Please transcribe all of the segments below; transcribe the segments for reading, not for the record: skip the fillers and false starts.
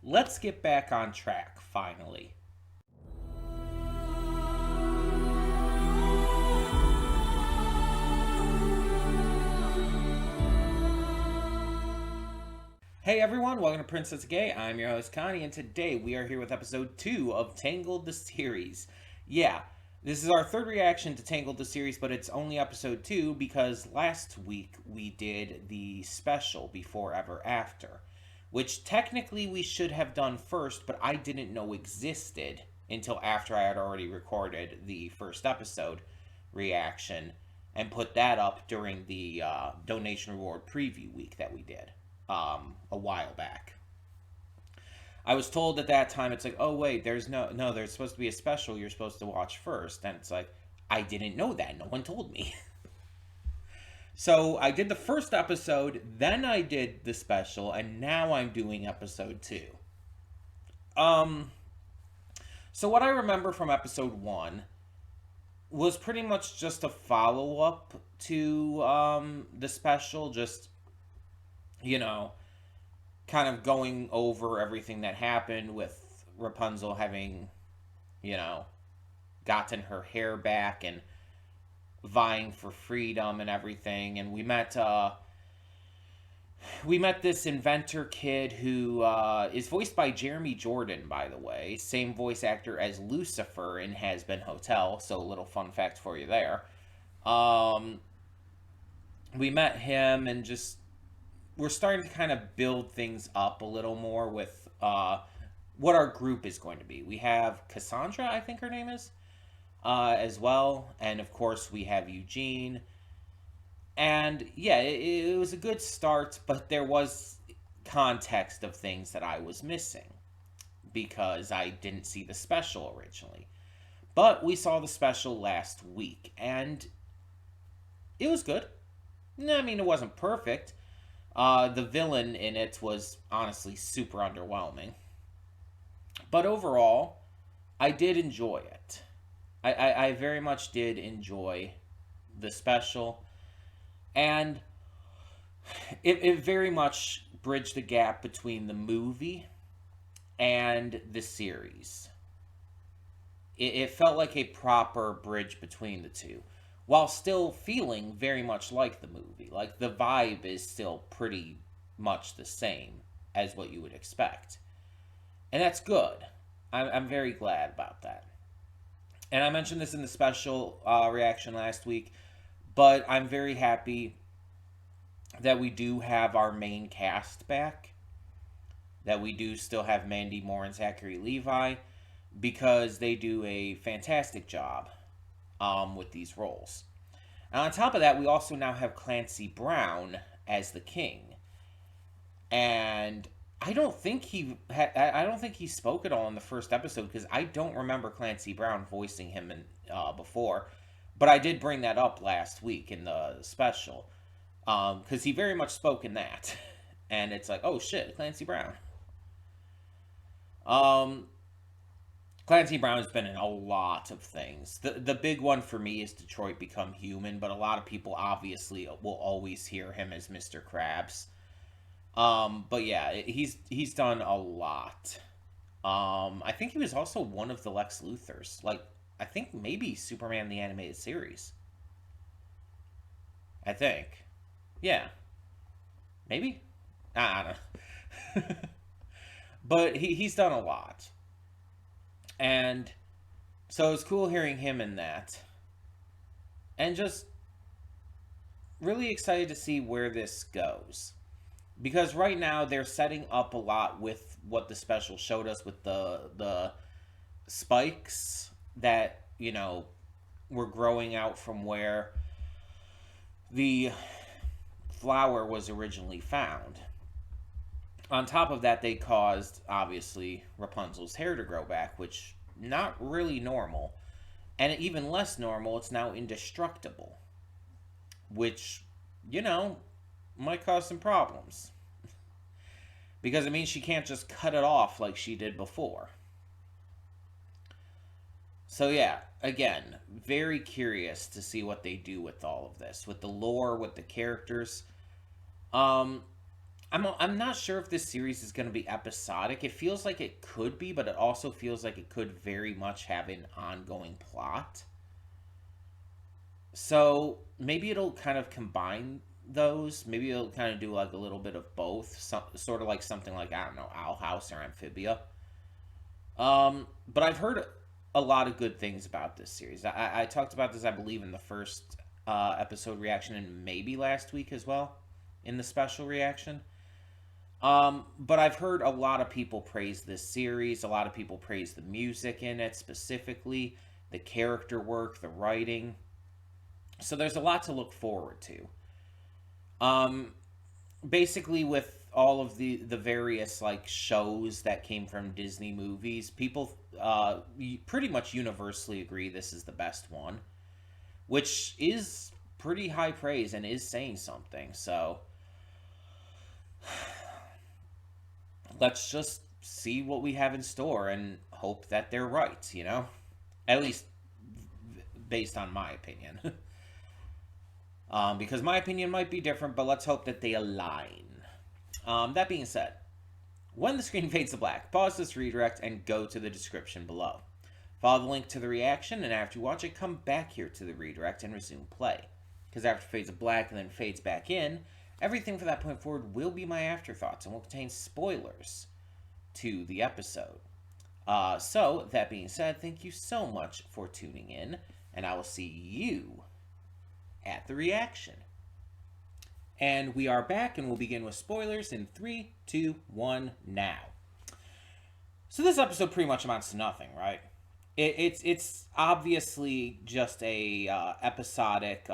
let's get back on track, finally. Hey everyone, welcome to Princess Gay. I'm your host Connie, and today we are here with episode 2 of Tangled the series. Yeah, this is our third reaction to Tangled the series, but it's only episode 2 because last week we did the special Before Ever After, which technically we should have done first, but I didn't know existed until after I had already recorded the first episode reaction and put that up during the donation reward preview week that we did a while back. I was told at that time, it's like, oh wait, there's supposed to be a special you're supposed to watch first. And it's like, I didn't know that. No one told me. So I did the first episode, then I did the special, and now I'm doing episode 2. So what I remember from episode 1 was pretty much just a follow-up to the special, just, you know, kind of going over everything that happened with Rapunzel having, you know, gotten her hair back and vying for freedom and everything. And we met this inventor kid who is voiced by Jeremy Jordan, by the way, same voice actor as Lucifer in Has Been Hotel. So a little fun fact for you there. We met him and just we're starting to kind of build things up a little more with what our group is going to be. We have Cassandra, I think her name is, as well. And of course, we have Eugene. And yeah, it was a good start, but there was context of things that I was missing because I didn't see the special originally. But we saw the special last week, and it was good. I mean, it wasn't perfect. The villain in it was honestly super underwhelming. But overall, I did enjoy it. I very much did enjoy the special. And it very much bridged the gap between the movie and the series. It felt like a proper bridge between the two, while still feeling very much like the movie. Like, the vibe is still pretty much the same as what you would expect. And that's good. I'm very glad about that. And I mentioned this in the special reaction last week, but I'm very happy that we do have our main cast back. That we do still have Mandy Moore and Zachary Levi, because they do a fantastic job with these roles. And on top of that, we also now have Clancy Brown as the king. And I don't think he spoke at all in the first episode, because I don't remember Clancy Brown voicing him before. But I did bring that up last week in the special, because he very much spoke in that. And it's like, oh shit, Clancy Brown. Clancy Brown's been in a lot of things. The big one for me is Detroit Become Human, but a lot of people obviously will always hear him as Mr. Krabs. But yeah, he's done a lot. I think he was also one of the Lex Luthors. Like, I think maybe Superman the Animated Series. I think. Yeah. Maybe? I don't know. But he's done a lot. And so it's cool hearing him in that. And just really excited to see where this goes. Because right now they're setting up a lot with what the special showed us with the spikes that, you know, were growing out from where the flower was originally found. On top of that, they caused, obviously, Rapunzel's hair to grow back, which not really normal. And even less normal, it's now indestructible. Which, you know, might cause some problems. Because it means she can't just cut it off like she did before. So yeah, again, very curious to see what they do with all of this. With the lore, with the characters. I'm I'm not sure if this series is going to be episodic. It feels like it could be, but it also feels like it could very much have an ongoing plot. So maybe it'll kind of combine those. Maybe it'll kind of do like a little bit of both, sort of like something like, I don't know, Owl House or Amphibia. But I've heard a lot of good things about this series. I talked about this, I believe, in the first episode reaction, and maybe last week as well in the special reaction. But I've heard a lot of people praise this series. A lot of people praise the music in it specifically, the character work, the writing. So there's a lot to look forward to. Um, Basically, with all of the various like shows that came from Disney movies, people pretty much universally agree this is the best one, which is pretty high praise and is saying something. So let's just see what we have in store and hope that they're right, you know? At least based on my opinion. Because my opinion might be different, but let's hope that they align. That being said, when the screen fades to black, pause this redirect and go to the description below. Follow the link to the reaction, and after you watch it, come back here to the redirect and resume play. Because after it fades to black and then fades back in, everything from that point forward will be my afterthoughts and will contain spoilers to the episode. So, that being said, thank you so much for tuning in, and I will see you at the reaction. And we are back, and we'll begin with spoilers in 3, 2, 1, now. So this episode pretty much amounts to nothing, right? It's obviously just a episodic,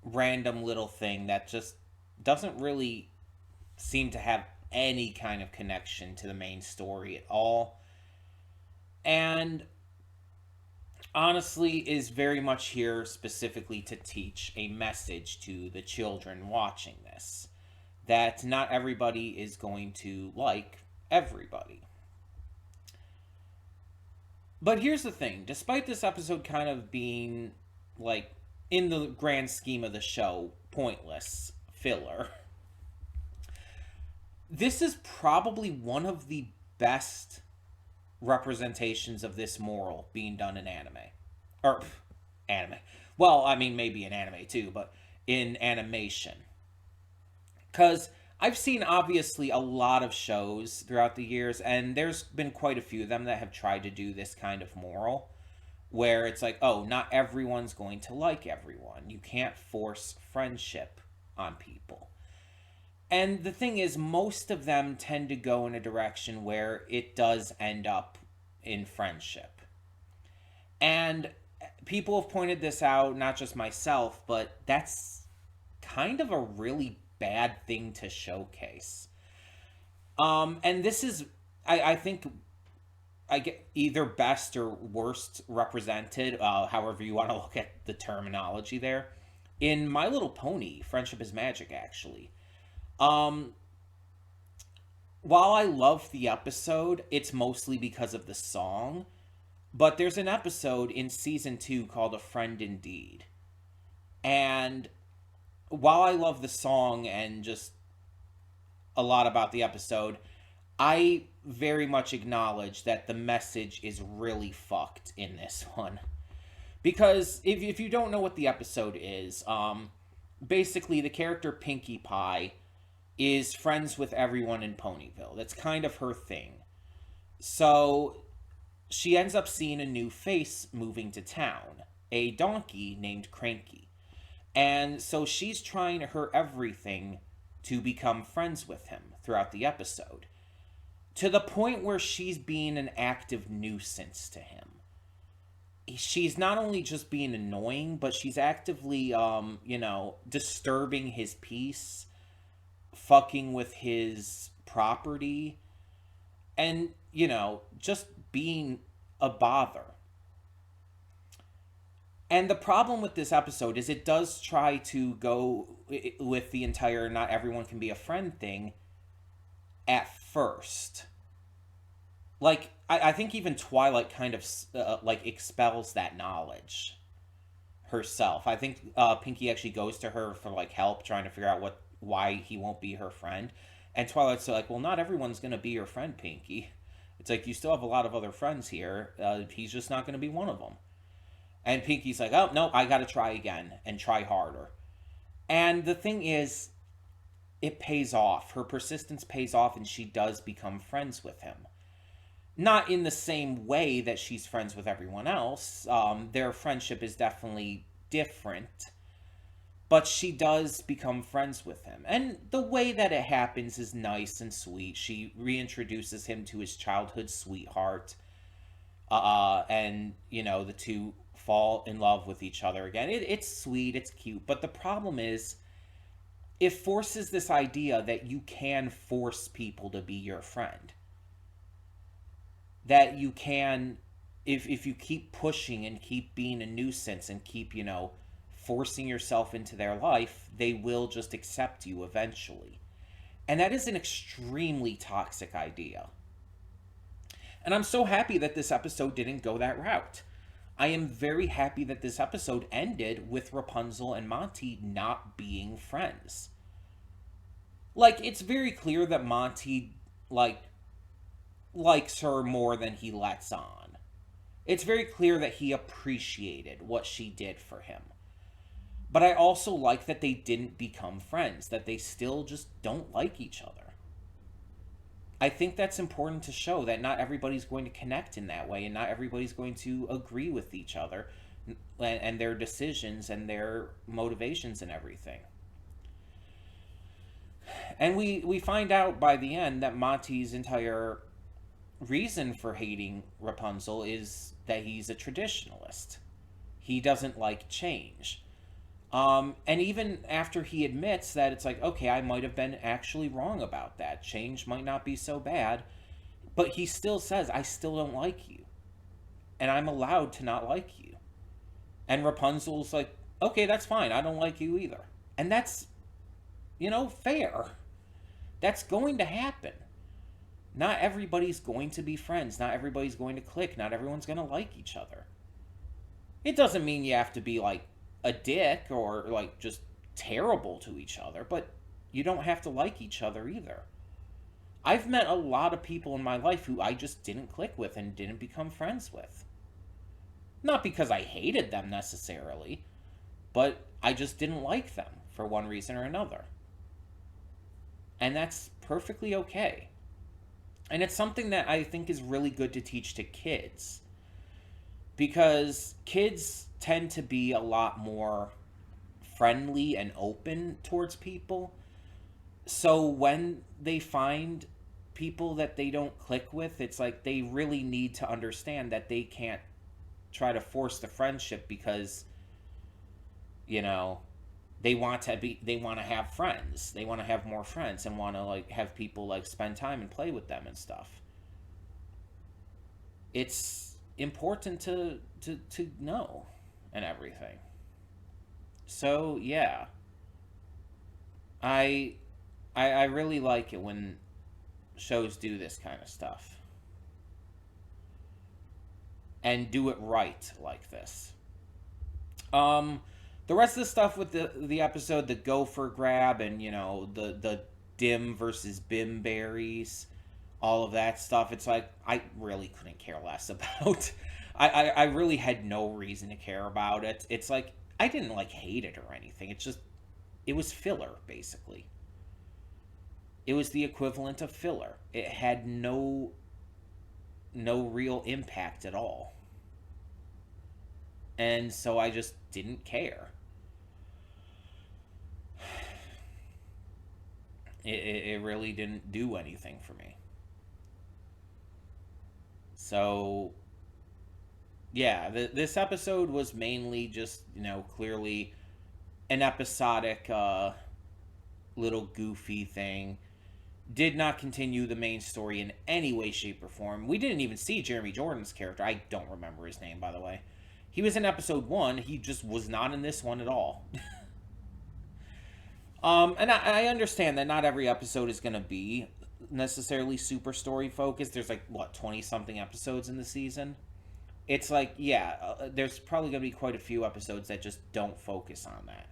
random little thing that just doesn't really seem to have any kind of connection to the main story at all. And honestly is very much here specifically to teach a message to the children watching this, that not everybody is going to like everybody. But here's the thing, despite this episode kind of being, like, in the grand scheme of the show, pointless filler, this is probably one of the best representations of this moral being done in anime. Or, anime. Well, I mean, maybe in anime too, but in animation. Because I've seen, obviously, a lot of shows throughout the years, and there's been quite a few of them that have tried to do this kind of moral, where it's like, oh, not everyone's going to like everyone. You can't force friendship on people. And the thing is, most of them tend to go in a direction where it does end up in friendship. And people have pointed this out, not just myself, but that's kind of a really bad thing to showcase. And this is, I think, I get either best or worst represented, however you want to look at the terminology there, in My Little Pony, Friendship is Magic, actually. While I love the episode, it's mostly because of the song. But there's an episode in season 2 called A Friend Indeed. And while I love the song and just a lot about the episode, I very much acknowledge that the message is really fucked in this one. Because if you don't know what the episode is, basically the character Pinkie Pie is friends with everyone in Ponyville. That's kind of her thing. So she ends up seeing a new face moving to town, a donkey named Cranky. And so she's trying her everything to become friends with him throughout the episode, to the point where she's being an active nuisance to him. She's not only just being annoying, but she's actively, disturbing his peace, fucking with his property, and, just being a bother. And the problem with this episode is it does try to go with the entire not everyone can be a friend thing at first. Like, I think even Twilight kind of, expels that knowledge herself. I think Pinkie actually goes to her for, help, trying to figure out why he won't be her friend. And Twilight's like, well, not everyone's going to be your friend, Pinkie. It's like, you still have a lot of other friends here. He's just not going to be one of them. And Pinkie's like, oh, no, I got to try again and try harder. And the thing is, it pays off. Her persistence pays off, and she does become friends with him. Not in the same way that she's friends with everyone else. Their friendship is definitely different. But she does become friends with him. And the way that it happens is nice and sweet. She reintroduces him to his childhood sweetheart. And, the two fall in love with each other again. It's sweet, it's cute. But the problem is, it forces this idea that you can force people to be your friend. That you can, if you keep pushing and keep being a nuisance and keep, forcing yourself into their life, they will just accept you eventually. And that is an extremely toxic idea. And I'm so happy that this episode didn't go that route. I am very happy that this episode ended with Rapunzel and Monty not being friends. Like, it's very clear that Monty, likes her more than he lets on. It's very clear that he appreciated what she did for him. But I also like that they didn't become friends, that they still just don't like each other. I think that's important to show that not everybody's going to connect in that way, and not everybody's going to agree with each other and their decisions and their motivations and everything. And we find out by the end that Monty's entire reason for hating Rapunzel is that he's a traditionalist. He doesn't like change. And even after he admits that it's like, okay, I might have been actually wrong about that. Change might not be so bad. But he still says, I still don't like you. And I'm allowed to not like you. And Rapunzel's like, okay, that's fine. I don't like you either. And that's, fair. That's going to happen. Not everybody's going to be friends. Not everybody's going to click. Not everyone's going to like each other. It doesn't mean you have to be like a dick or like just terrible to each other, but you don't have to like each other either. I've met a lot of people in my life who I just didn't click with and didn't become friends with. Not because I hated them necessarily, but I just didn't like them for one reason or another. And that's perfectly okay. And it's something that I think is really good to teach to kids. Because kids tend to be a lot more friendly and open towards people. So when they find people that they don't click with, it's like they really need to understand that they can't try to force the friendship because, they want to have friends. They want to have more friends and want to have people spend time and play with them and stuff. It's important to know and everything. So yeah, I really like it when shows do this kind of stuff and do it right like this. The rest of the stuff with the episode, the gopher grab and the dim versus bim berries, all of that stuff, it's like I really couldn't care less about. I really had no reason to care about it. It's like I didn't hate it or anything. It's just it was filler basically. It was the equivalent of filler. It had no real impact at all. And so I just didn't care. It really didn't do anything for me. So, yeah, this episode was mainly just, clearly an episodic, little goofy thing. Did not continue the main story in any way, shape, or form. We didn't even see Jeremy Jordan's character. I don't remember his name, by the way. He was in episode 1. He just was not in this one at all. And I understand that not every episode is going to be necessarily super story focused. There's 20-something episodes in the season. It's there's probably going to be quite a few episodes that just don't focus on that.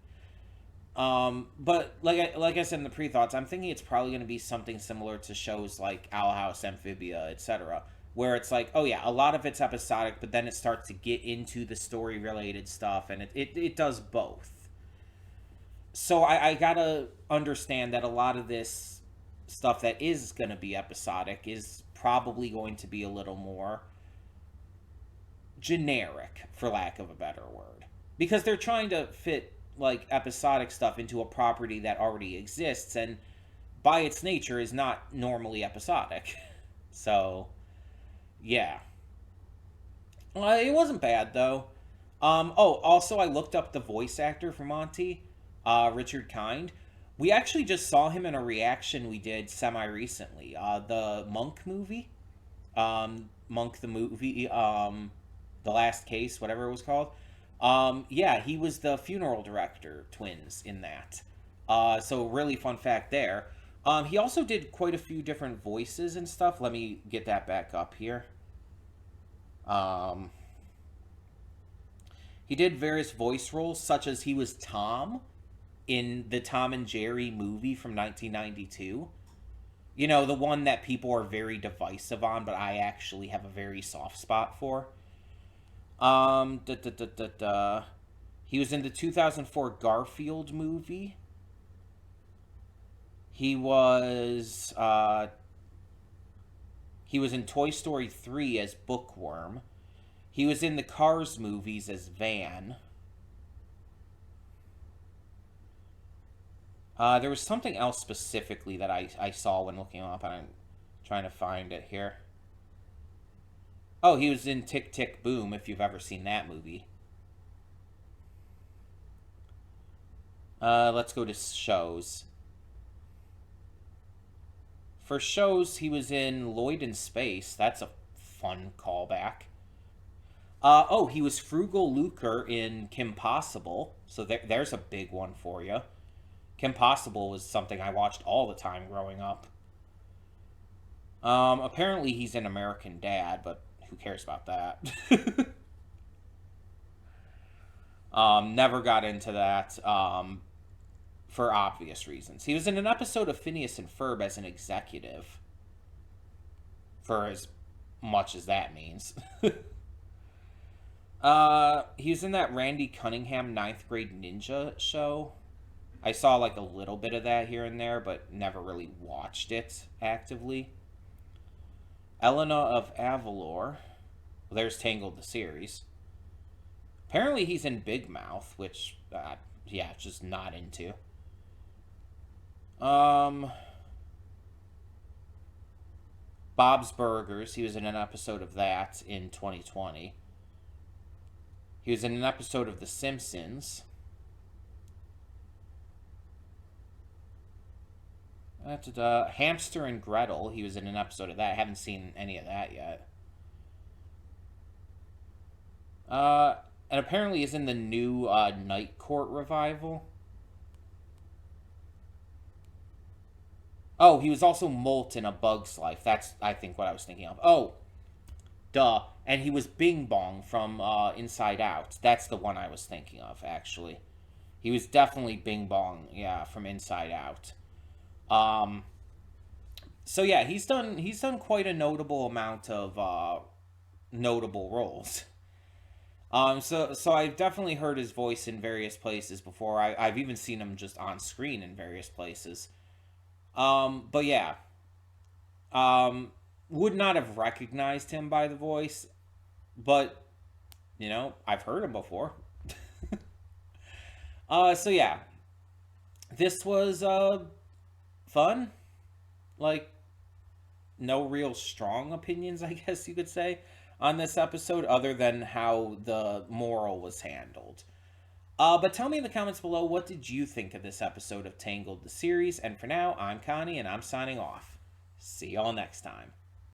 But like I said in the pre-thoughts, I'm thinking it's probably going to be something similar to shows like Owl House, Amphibia, etc., where it's like, oh yeah, a lot of it's episodic, but then it starts to get into the story-related stuff, and it does both. So I gotta understand that a lot of this stuff that is going to be episodic is probably going to be a little more generic, for lack of a better word, because they're trying to fit like episodic stuff into a property that already exists and by its nature is not normally episodic. So yeah, it wasn't bad though. Oh, also I looked up the voice actor for Monty, Richard Kind. We actually just saw him in a reaction we did semi recently. The Monk movie, Monk the movie, the Last Case, whatever it was called. Yeah, he was the funeral director twins in that. So really fun fact there. He also did quite a few different voices and stuff. Let me get that back up here. Um, he did various voice roles, such as he was Tom in the Tom and Jerry movie from 1992. You know, the one that people are very divisive on, but I actually have a very soft spot for. Da, da, da, da, da. He was in the 2004 Garfield movie. He was he was in Toy Story 3 as Bookworm. He was in the Cars movies as Van. There was something else specifically that I saw when looking him up, and I'm trying to find it here. Oh, he was in Tick Tick Boom, if you've ever seen that movie. Let's go to shows. For shows, he was in Lloyd in Space. That's a fun callback. Oh, he was Frugal Lucre in Kim Possible. So there's a big one for you. Kim Possible was something I watched all the time growing up. Apparently he's in American Dad, but who cares about that? Never got into that. For obvious reasons. He was in an episode of Phineas and Ferb as an executive, for as much as that means. He was in that Randy Cunningham ninth grade ninja show. I saw like a little bit of that here and there, but never really watched it actively. Elena of Avalor. Well, there's Tangled the series. Apparently he's in Big Mouth, which, yeah, just not into. Bob's Burgers. He was in an episode of that in 2020. He was in an episode of The Simpsons. Hamster and Gretel. He was in an episode of that. I haven't seen any of that yet. And apparently he's in the new Night Court revival. Oh, he was also Molt in A Bug's Life. That's, I think, what I was thinking of. Oh, duh. And he was Bing Bong from Inside Out. That's the one I was thinking of, actually. He was definitely Bing Bong, yeah, from Inside Out. So yeah, he's done quite a notable amount of notable roles. So I've definitely heard his voice in various places before. I've even seen him just on screen in various places. But yeah, would not have recognized him by the voice, but you know, I've heard him before. So yeah, this was fun. Like, no real strong opinions, I guess you could say, on this episode, other than how the moral was handled. But tell me in the comments below, what did you think of this episode of Tangled the series? And for now, I'm Connie, and I'm signing off. See y'all next time.